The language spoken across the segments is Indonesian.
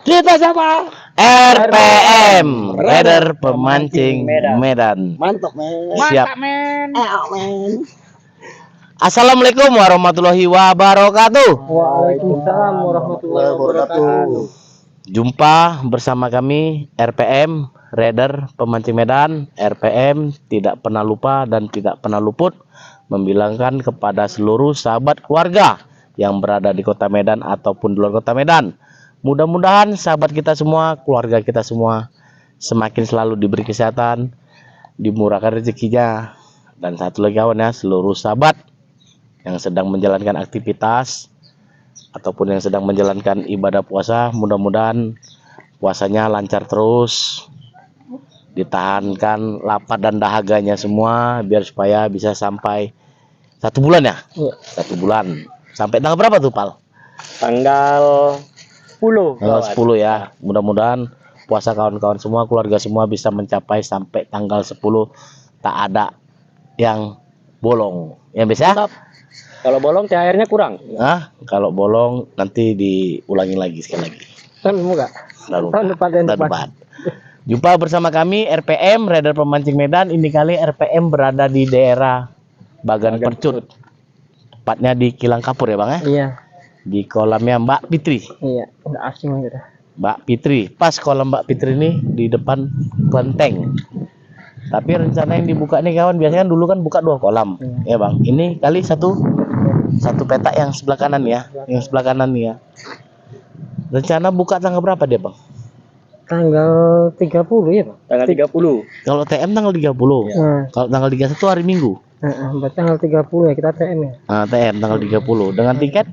Kita siapa? RPM, Raider Pemancing Medan. Mantap men. Siap. Men. Assalamualaikum warahmatullahi wabarakatuh. Waalaikumsalam warahmatullahi wabarakatuh. Jumpa bersama kami RPM, Raider Pemancing Medan. RPM tidak pernah lupa dan tidak pernah luput membilangkan kepada seluruh sahabat keluarga yang berada di Kota Medan ataupun di luar Kota Medan. Mudah-mudahan sahabat kita semua, keluarga kita semua semakin selalu diberi kesehatan, dimurahkan rezekinya. Dan satu lagi kawan ya, seluruh sahabat yang sedang menjalankan aktivitas ataupun yang sedang menjalankan ibadah puasa, mudah-mudahan puasanya lancar terus, ditahankan lapar dan dahaganya semua biar supaya bisa sampai 1 bulan ya. 1 bulan. Sampai tanggal berapa tuh, Pal? Tanggal 10. Tanggal 10 ya. Mudah-mudahan puasa kawan-kawan semua, keluarga semua bisa mencapai sampai tanggal 10 tak ada yang bolong. Yang bisa? Kalau bolong THR-nya kurang. Nah, kalau bolong nanti diulangi lagi sekali lagi. Tahun depan. Jumpa bersama kami RPM, Raider Pemancing Medan. Ini kali RPM berada di daerah Bagan Percut. Tepatnya di Kilang Kapur ya, Bang ya? Iya. Di kolamnya Mbak Fitri. Iya, udah asing aja dah. Mbak Fitri, pas kolam Mbak Fitri ini di depan kelenteng. Tapi rencana yang dibuka nih kawan, biasanya kan dulu kan buka 2 kolam, ya Bang. Ini kali satu petak yang sebelah kanan ya, yang sebelah kanan nih ya. Rencana buka tanggal berapa dia, Bang? Tanggal 30 ya, Bang? Tanggal 30. Kalau TM tanggal 30. Kalau tanggal 31 hari Minggu. Berarti tanggal 30 ya kita TM ya. Nah, TM tanggal 30 dengan tiket?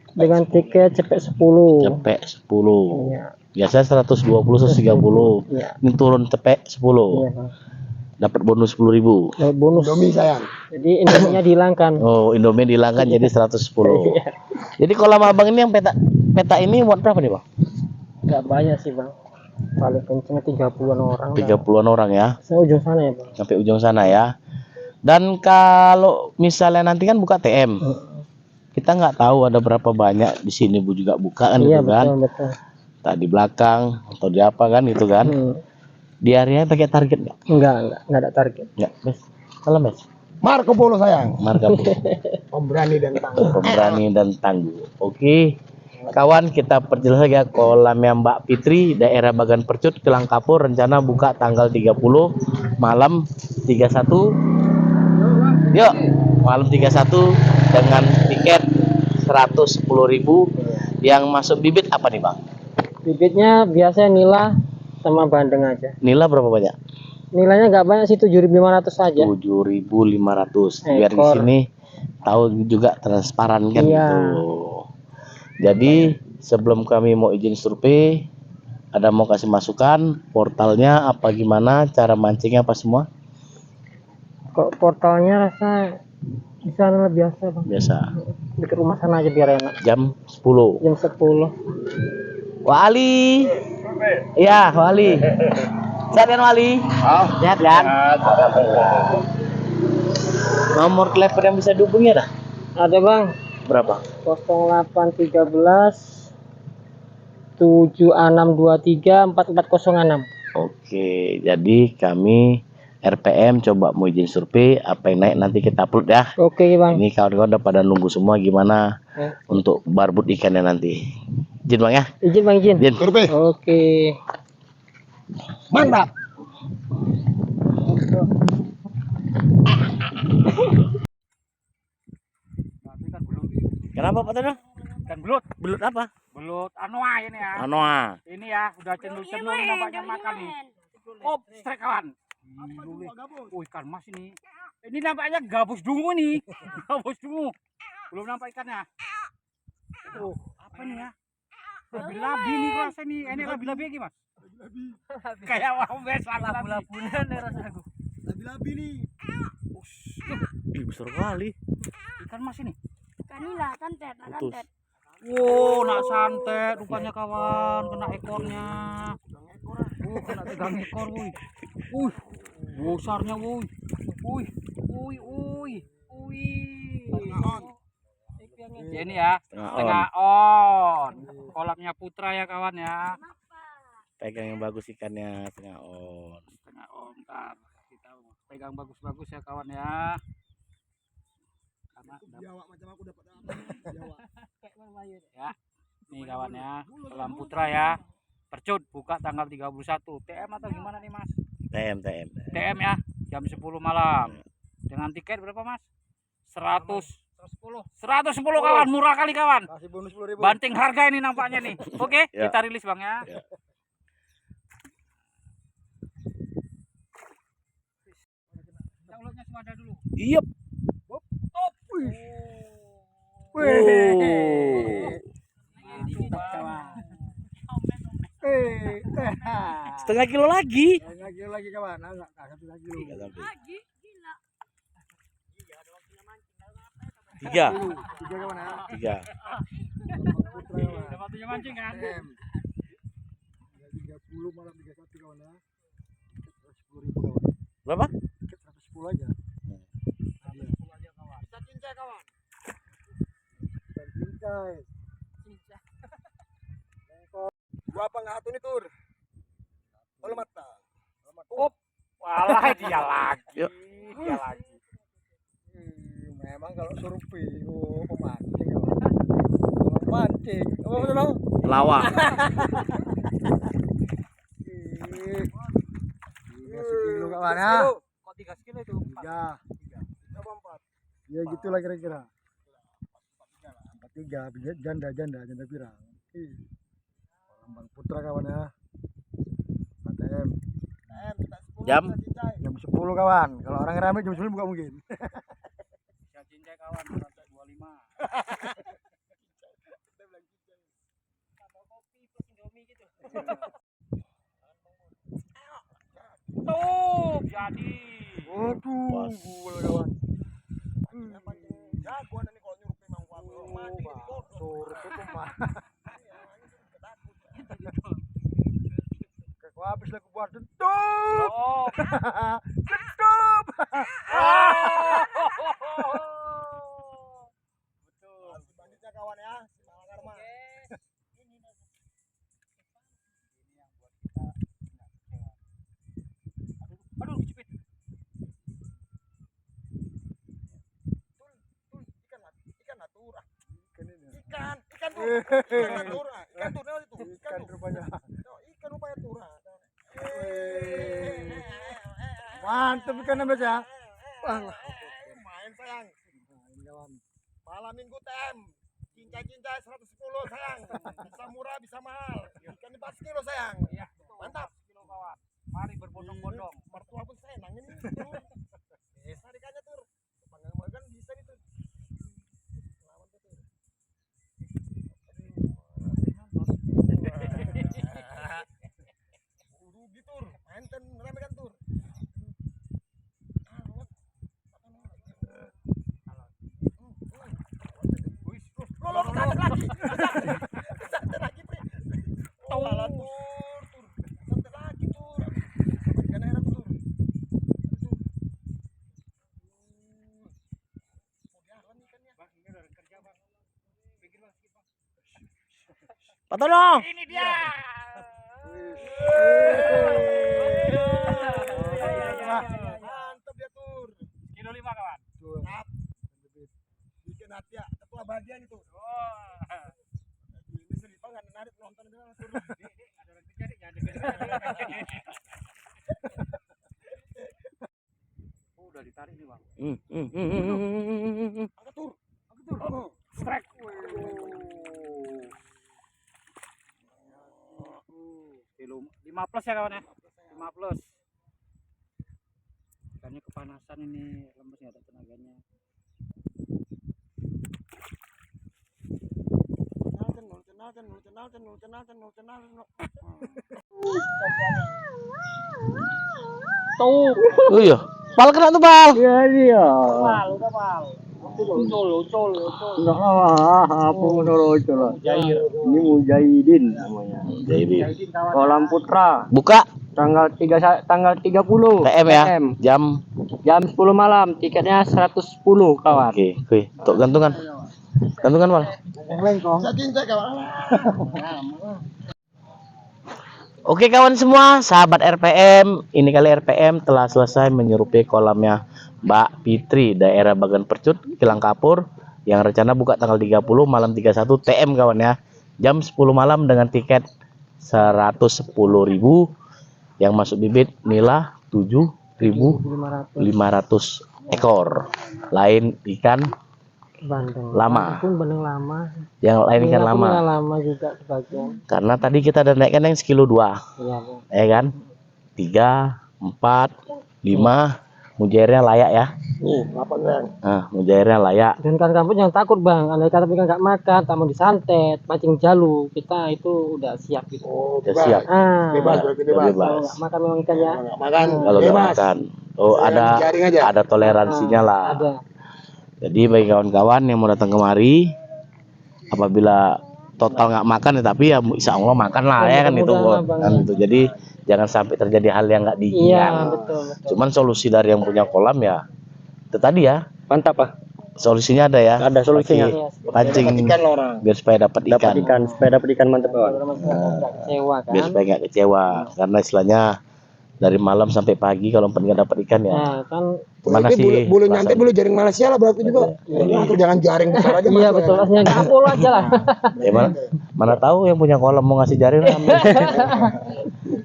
Dengan tiket cepet 10. Cepet 10. Iya. Biasanya 120 130. Iya. Ini turun cepet 10. Iya, Bang. Dapat bonus 10.000. Dapat bonus. Indomie sayang. Jadi Indominya dihilangkan. Oh, Indomie dihilangkan jadi 110. Iya. Jadi kolam Abang ini yang peta ini muat berapa nih, Bang? Enggak banyak sih, Bang. Paling kenceng 30-an orang. 30-an orang ya. Sampai ujung sana ya, Bang. Sampai ujung sana ya. Dan kalau misalnya nanti kan buka TM. Kita nggak tahu ada berapa banyak di sini Bu juga buka kan, iya, gitu kan. Betul. Tak di belakang atau di apa kan itu kan. Di area pakai target nggak? Enggak ada target. Enggak, Mes. Kalau Mes. Marco Polo sayang. Marco Polo. Pemberani dan tangguh. Pemberani dan tangguh. Oke. Kawan, kita perjelas lagi ya, kolamnya Mbak Fitri daerah Bagan Percut Kilang Kapur rencana buka tanggal 30 malam 31. Yuk, malam 31 dengan tiket 110.000. Yang masuk bibit apa nih, Bang? Bibitnya biasanya nila sama bandeng aja. Nila berapa banyak? Nilainya nggak banyak sih, 7.500 saja. 7.500. Biar di sini tahu juga transparan kan gitu. Jadi sebelum kami mau izin survei, ada mau kasih masukan portalnya apa gimana, cara mancingnya apa semua? Kok portalnya rasa di sana biasa, Bang. Biasa. Dekat rumah sana aja biar enak. Jam 10. Jam 10. Wali. Iya, Wali. Sehat kan Wali? Sehat kan? Nomor telepon yang bisa dihubungi ada? Ada, Bang. Berapa? 0813 7623 4406. Oke, jadi kami RPM coba mau izin survei, apa yang naik nanti kita upload ya. Oke, Bang. Ini kawan-kawan udah pada nunggu semua gimana untuk barbut ikannya nanti. Izin Bang ya? Izin, Bang, izin. Survei. Oke. Mantap. Kenapa Pak Tono? Ikan belut. Belut apa? Belut anoa ini ya. Anoa. Ini ya udah cendur-cendur ini nampaknya makan nih. Oh, strek kawan. Oh, ikan mas ini. Ini nampaknya gabus dungu nih. Gabus dungu. Belum nampak ikannya. Oh, apa nih ya? Labi-labi nih rasa nih. Ini labi-labi lagi mas. Kayak wambes labu-labunan nih rasaku. Labi-labi nih. Ih, besar kali. Ikan mas ini. Kanila, santet, Putus. santet. Wow, nak santet rupanya kawan, kena ekornya. Kena 3 ekor, wuih. Besarnya, wuih. Wuih. Ya ini ya, tengah on. Kolaknya Putra ya kawan ya. Pegang yang bagus ikannya tengah on. Tengah on, ntar kita pegang bagus-bagus ya kawan ya. Karena Biawak macam aku dapat biawak. ya, nih kawan ya, Selam Putra ya. Percut buka tanggal 31. TM atau gimana nih mas? TM. TM ya, jam 10 malam. Dengan tiket berapa mas? 110 kawan, murah kali kawan. Kasih bonus 10.000. Banting harga ini nampaknya nih. Oke, Ya. kita rilis bang ya. Ya. Kita ulutnya swada dulu. Iya. Top. Mantap kawan. Setengah kilo lagi. Lagi kawan. Enggak 1 kilo. Lagi, gila. 3. 3 kawan ya. 3. Putra kawan. Udah waktunya mancing kan? TM. 30 malam 31 kawan ya. 110.000 kawan. Berapa? 110 aja. Bisa cincai kawan. Dan cincai. Gua apa enggak satu nih tur? Kalau mata. Up. Walah dia lagi. Yuk. Dia lagi. Memang kalau suruh pemancing kawan. Kalau mancing, apa betul dong? Lawak. Sekilo kawan ya. Kok 3 kilo itu? 3. Apa 4? Ya gitulah kira-kira. 43 janda pirang. Lambang Putra kawan ya. ATM. Jam? Jam 10 kawan. Kalau orang rame jam 10 buka mungkin. Bisa cincai kawan 125. Tambah kopi plus Indomie gitu. Tuh, jadi. Waduh, gua kawan. Jagoan ini kalau nyuruh memang mati di Suruh itu mah. Kau habis lah buat tutup. Oh. Tutup. Betul. banditnya kawan ya, si Malakarma. Ini yang buat kita nggak kecewa. Aduh, kejepit. Ikan natura. Ikan ini. Ikan tur. Ikan natura. Ikan tur itu. Ikan rupanya. Ikan rupanya tura. Mantap ikan namanya ya. Bang. Main sayang. Main kawan. Malam minggu TM. Cincai 110 sayang. Bisa murah, bisa mahal. Ikan 4 kilo sayang. Iya, Mantap. kilo kawan. Mari berbondong-bondong. Mertua pun senang ini. Besar ikannya tur. Panggang-panggang bisa nih tur. Lawan tuh tur. Rugi tur. Enten ramekan tur. Lo santet lagi. Santet lagi, Pri. Oh, alah tur. Santet lagi tur. Ikan air aku tur. Mau diaran ikannya. Bang, ini udah kerja, Bang. Pikir Bang, sedikit, Bang. Foto dong. Ini dia. Mantap dia tur. Kilo 5 kawan. Mantap. Bikin hati ya, ketua bagian itu. Wah. Ini seripa nggak narik nonton itu tur. Ada orang kerja nih, jangan deket-deket. Oh, udah ditarik nih, Bang. Angkat tur. Strike. Kilo 5 plus ya kawan ya. 5 plus. Ikannya kepanasan ini, lemes nggak ada tenaganya. Tuh. Oh iya, pal kena tuh pal. Iya dia. Udah pal. Ucul. Enggak lah, apa menurut lah. Ini Mujahidin namanya. Jadi Kolam Putra. buka Tanggal 30 PM ya, jam. Jam 10 malam. Tiketnya 110 kawan. Oke, kuy, tuh gantungan pal. Oke kawan semua, sahabat RPM, ini kali RPM telah selesai menyerupai kolamnya Mbak Fitri, daerah Bagan Percut, Kilang Kapur, yang rencana buka tanggal 30 malam 31 TM kawan ya. Jam 10 malam dengan tiket 110.000, yang masuk bibit nila 7.500 ekor. Lain ikan Bandeng. lama. Pun bandeng lama. Yang lain ikan lama. Lama juga sebagian. Karena tadi kita ada naikkan yang sekilo 2. Iya, Bang. Ya kan? 3, 4, 5, mujairnya layak ya. Nih, apa Bang? Nah, mujairnya layak. Dan kawan kampung jangan takut bang, andai kata ikan nggak makan, tak mau disantet, mancing jalu, kita itu udah siap gitu. Oh, Udah bebas. siap. Bebas, berarti bebas. Kalau nggak makan memang ikan ya. Nggak makan, Kalau nggak bebas. makan, oh ada Jaring aja. ada toleransinya lah. Ada. Jadi bagi kawan-kawan yang mau datang kemari, apabila total nggak makan ya, tapi ya insya Allah makan lah ya kan itu, mudah-mudahan, Bang. kan itu. Jadi jangan sampai terjadi hal yang nggak Iya diinginkan. betul. Cuman solusi dari yang punya kolam ya itu tadi ya, Mantap pak. solusinya ada ya. Ada solusinya. Pancing Ikan orang. biar supaya dapat ikan. supaya dapat ikan mantap kawan. Nggak kecewa kan. Biar supaya nggak kecewa, karena istilahnya dari malam sampai pagi kalau nggak dapat ikan ya Nah kan. gimana Berarti sih bulu rasanya? nyantai bulu jaring Malaysia lah berarti juga. Atau jangan jaring besar aja. Iya Mas. betul, rasanya kapul aja lah. Ya, mana tahu yang punya kolam mau ngasih jaring ambil.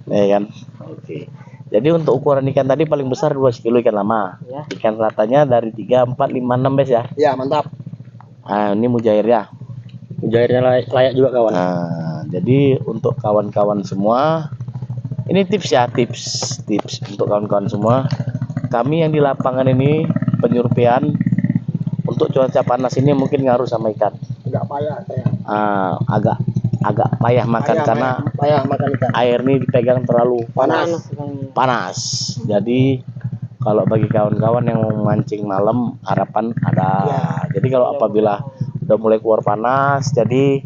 Ya kan. Oke. Jadi untuk ukuran ikan tadi paling besar 2 kilo ikan lama. Ya. Ikan ratanya dari 3, 4, 5, 6 bes ya. Ya, mantap. Nah, ini mujair ya. Mujairnya layak juga kawan. Nah, jadi untuk kawan-kawan semua, ini tips ya, tips untuk kawan-kawan semua. Kami yang di lapangan ini penyurpian, untuk cuaca panas ini mungkin ngaruh sama ikan. Enggak payah saya. Agak payah makan karena payah makan ikan. air ini dipegang terlalu panas. Jadi kalau bagi kawan-kawan yang mau mancing malam, harapan ada. Jadi kalau apabila udah mulai keluar panas, jadi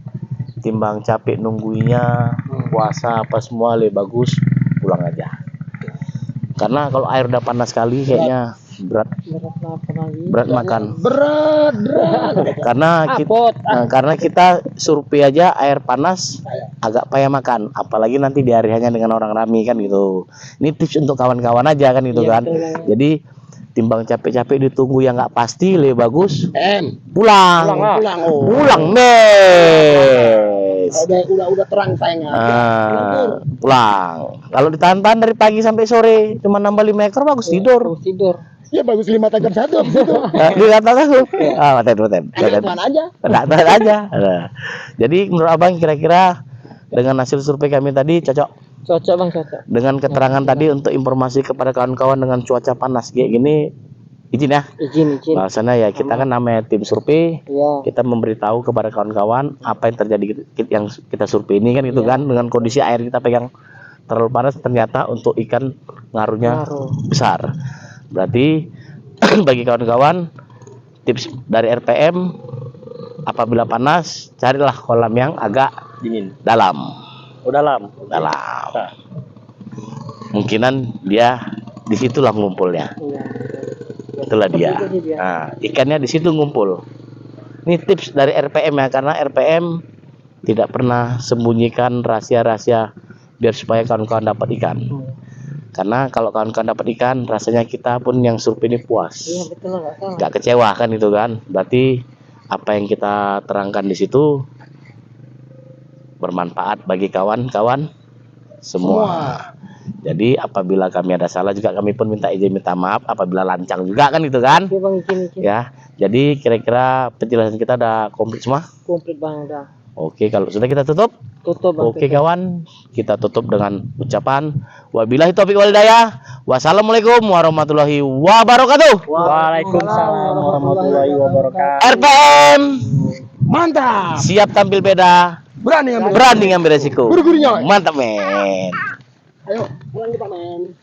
timbang capek nungguinya, puasa apa semua lebih bagus pulang aja. Karena kalau air udah panas sekali kayaknya berat makan. Berat. Karena kita survei aja air panas agak payah makan, apalagi nanti di hari hanya dengan orang ramai kan gitu. Ini tips untuk kawan-kawan aja kan gitu kan. Jadi timbang capek-capek ditunggu yang nggak pasti, lebih bagus pulang mes. Udah terang sayangnya. Pulang. Kalau ditahan-tahan dari pagi sampai sore cuma nambah 5 ekor, bagus tidur. Ya bagus 5 tagar satu habis itu. Di atas aku. Maten. Tuan aja. Tahan aja. Nah, jadi menurut Abang kira-kira dengan hasil survei kami tadi cocok? Cocok bang, cocok. Dengan keterangan tadi untuk informasi kepada kawan-kawan dengan cuaca panas kayak gini, izin ya? Izin. Bahasanya ya kita kan namanya tim survei, Iya. kita memberitahu kepada kawan-kawan apa yang terjadi yang kita survei ini kan gitu kan, dengan kondisi air kita pegang terlalu panas, ternyata untuk ikan ngaruhnya besar. Berarti bagi kawan-kawan tips dari RPM, apabila panas carilah kolam yang agak Dingin. dalam. Dalam. Mungkinan dia disitulah ngumpulnya. Iya. Itulah dia. Nah, ikannya di situ ngumpul. Ini tips dari RPM ya, karena RPM tidak pernah sembunyikan rahasia-rahasia biar supaya kawan-kawan dapat ikan. Karena kalau kawan-kawan dapat ikan, rasanya kita pun yang survei ini puas. Iya betul, nggak salah. Nggak kecewa kan itu kan. Berarti apa yang kita terangkan di situ bermanfaat bagi kawan-kawan semua. Jadi apabila kami ada salah juga kami pun minta izin, minta maaf. Apabila lancang juga kan itu kan. Oke bang, izin. Ya, jadi kira-kira penjelasan kita udah komplit semua. Komplit bang udah. Oke, kalau sudah kita tutup. tutup Bang. Oke kawan, kita tutup dengan ucapan wabillahi taufiq wal hidayah. Wassalamualaikum warahmatullahi wabarakatuh. Waalaikumsalam warahmatullahi wabarakatuh. RPM Mantap. siap tampil beda, berani ngambil resiko. Guru-gurunya. Mantap men. Ayo. Pulang kita men.